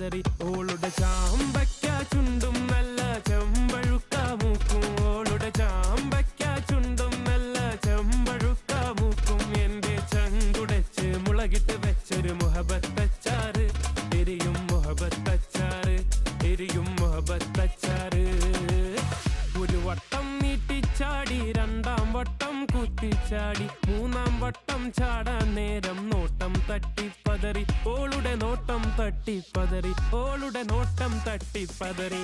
തട്ടിപ്പതറി ഓളുടെ ചാമ്പയ്ക്ക ചുണ്ടും നല്ല ചെമ്പഴുക്ക മൂക്കും ഓളുടെ ചാമ്പയ്ക്ക ചുണ്ടും നല്ല ചെമ്പഴുക്ക മൂക്കും എന്റെ ചങ്കുടച്ച് മുളകിട്ട് വെച്ചൊരു മുഹബത്തച്ചാറ് എരിയും മുഹബത്തച്ചാറ് എരിയും മുഹബത്തച്ചാറ് ഒരു വട്ടം നീട്ടിച്ചാടി രണ്ടാം വട്ടം കുത്തിച്ചാടി മൂന്നാം വട്ടം ചാടാൻ നേരം നോട്ടം തട്ടിപ്പതറി ഓളുടെ നോട്ടം തട്ടിപ്പതറി ഓളുടെ നോട്ടം തട്ടിപ്പതറി